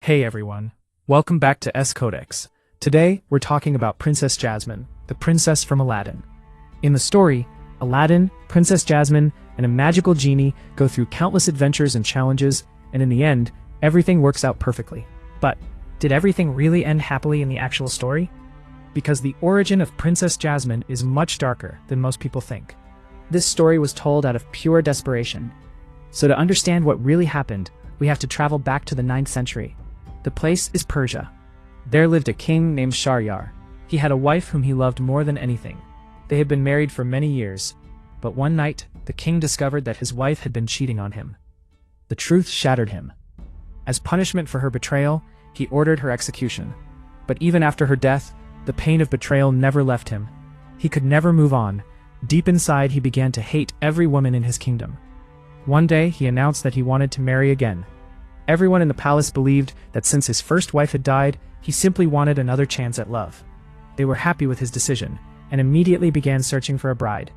Hey everyone, welcome back to S Codex. Today, we're talking about Princess Jasmine, the princess from Aladdin. In the story, Aladdin, Princess Jasmine, and a magical genie go through countless adventures and challenges, and in the end, everything works out perfectly. But, did everything really end happily in the actual story? Because the origin of Princess Jasmine is much darker than most people think. This story was told out of pure desperation. So to understand what really happened, we have to travel back to the 9th century. The place is Persia. There lived a king named Shahryar. He had a wife whom he loved more than anything. They had been married for many years, but one night, the king discovered that his wife had been cheating on him. The truth shattered him. As punishment for her betrayal, he ordered her execution. But even after her death, the pain of betrayal never left him. He could never move on. Deep inside, he began to hate every woman in his kingdom. One day, he announced that he wanted to marry again. Everyone in the palace believed that since his first wife had died, he simply wanted another chance at love. They were happy with his decision, and immediately began searching for a bride.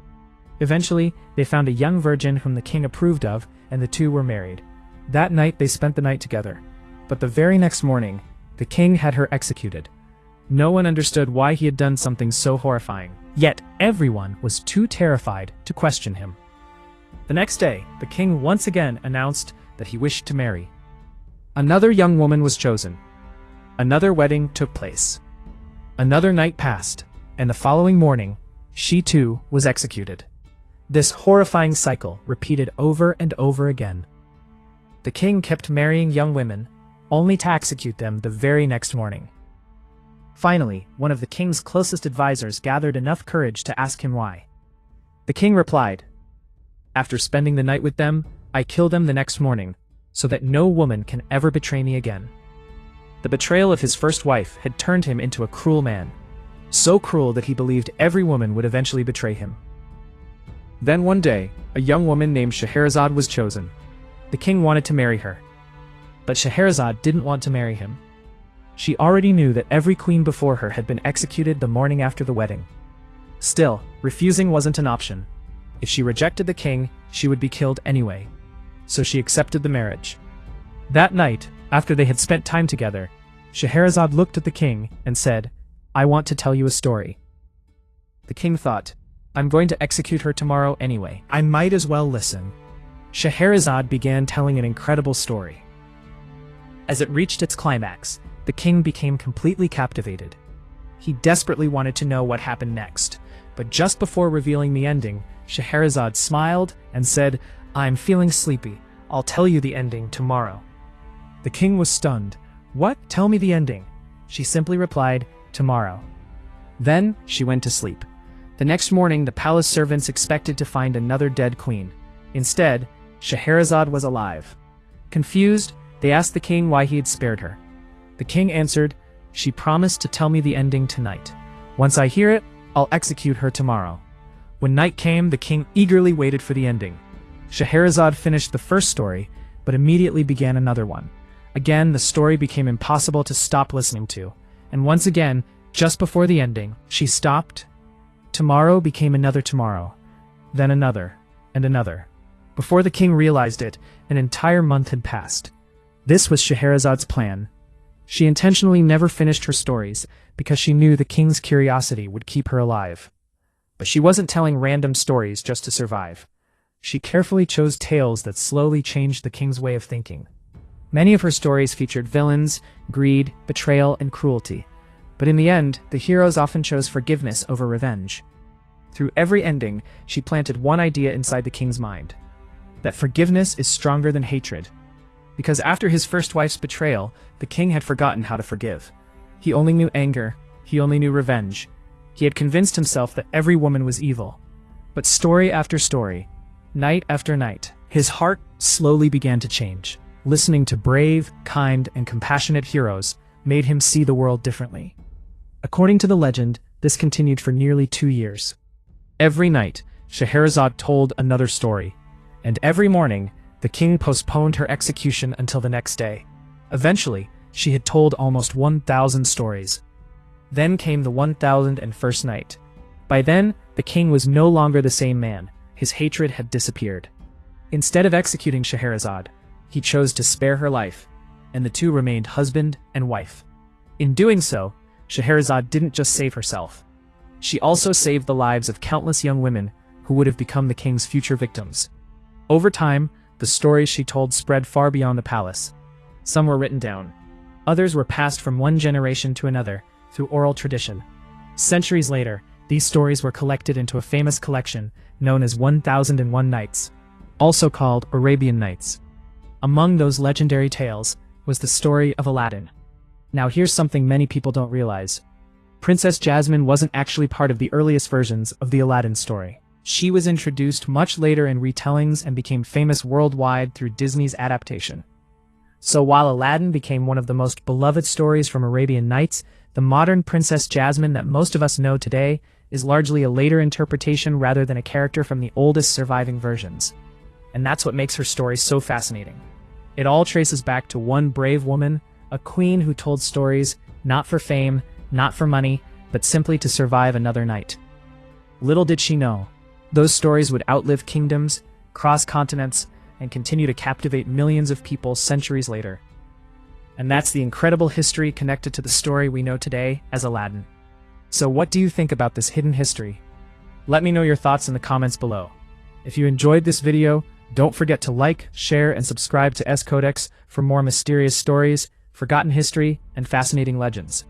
Eventually, they found a young virgin whom the king approved of, and the two were married. That night, they spent the night together. But the very next morning, the king had her executed. No one understood why he had done something so horrifying, yet everyone was too terrified to question him. The next day, the king once again announced that he wished to marry. Another young woman was chosen. Another wedding took place. Another night passed, and the following morning, she too was executed. This horrifying cycle repeated over and over again. The king kept marrying young women, only to execute them the very next morning. Finally, one of the king's closest advisors gathered enough courage to ask him why. The king replied, "After spending the night with them, I kill them the next morning, so that no woman can ever betray me again." The betrayal of his first wife had turned him into a cruel man, so cruel that he believed every woman would eventually betray him. Then one day, a young woman named Scheherazade was chosen. The king wanted to marry her. But Scheherazade didn't want to marry him. She already knew that every queen before her had been executed the morning after the wedding. Still, refusing wasn't an option. If she rejected the king, she would be killed anyway. So she accepted the marriage. That night, after they had spent time together, Scheherazade looked at the king and said, "I want to tell you a story." The king thought, "I'm going to execute her tomorrow anyway. I might as well listen." Scheherazade began telling an incredible story. As it reached its climax, the king became completely captivated. He desperately wanted to know what happened next, but just before revealing the ending, Scheherazade smiled and said, "I'm feeling sleepy. I'll tell you the ending tomorrow." The king was stunned. "What? Tell me the ending." She simply replied, "Tomorrow." Then she went to sleep. The next morning, the palace servants expected to find another dead queen. Instead, Scheherazade was alive. Confused, they asked the king why he had spared her. The king answered, "She promised to tell me the ending tonight. Once I hear it, I'll execute her tomorrow." When night came, the king eagerly waited for the ending. Scheherazade finished the first story, but immediately began another one. Again, the story became impossible to stop listening to, and once again, just before the ending, she stopped. Tomorrow became another tomorrow, then another, and another. Before the king realized it, an entire month had passed. This was Scheherazade's plan. She intentionally never finished her stories because she knew the king's curiosity would keep her alive. But she wasn't telling random stories just to survive. She carefully chose tales that slowly changed the king's way of thinking. Many of her stories featured villains, greed, betrayal, and cruelty. But in the end, the heroes often chose forgiveness over revenge. Through every ending, she planted one idea inside the king's mind: that forgiveness is stronger than hatred. Because after his first wife's betrayal, the king had forgotten how to forgive. He only knew anger. He only knew revenge. He had convinced himself that every woman was evil. But story after story, night after night, his heart slowly began to change. Listening to brave, kind, and compassionate heroes made him see the world differently. According to the legend, this continued for nearly 2 years. Every night, Scheherazade told another story, and every morning, the king postponed her execution until the next day. Eventually, she had told almost 1,000 stories. Then came the 1,001st night. By then, the king was no longer the same man. His hatred had disappeared. Instead of executing Scheherazade, he chose to spare her life. and the two remained husband and wife. In doing so, Scheherazade didn't just save herself. She also saved the lives of countless young women who would have become the king's future victims. Over time, the stories she told spread far beyond the palace. Some were written down. Others were passed from one generation to another through oral tradition. Centuries later, these stories were collected into a famous collection known as 1001 Nights, also called Arabian Nights. Among those legendary tales was the story of Aladdin. Now here's something many people don't realize. Princess Jasmine wasn't actually part of the earliest versions of the Aladdin story. She was introduced much later in retellings and became famous worldwide through Disney's adaptation. So while Aladdin became one of the most beloved stories from Arabian Nights, the modern Princess Jasmine that most of us know today is largely a later interpretation rather than a character from the oldest surviving versions. And that's what makes her story so fascinating. It all traces back to one brave woman, a queen who told stories not for fame, not for money, but simply to survive another night. Little did she know, those stories would outlive kingdoms, cross continents, and continue to captivate millions of people centuries later. And that's the incredible history connected to the story we know today as Aladdin. So what do you think about this hidden history? Let me know your thoughts in the comments below. If you enjoyed this video, don't forget to like, share, and subscribe to S Codex for more mysterious stories, forgotten history, and fascinating legends.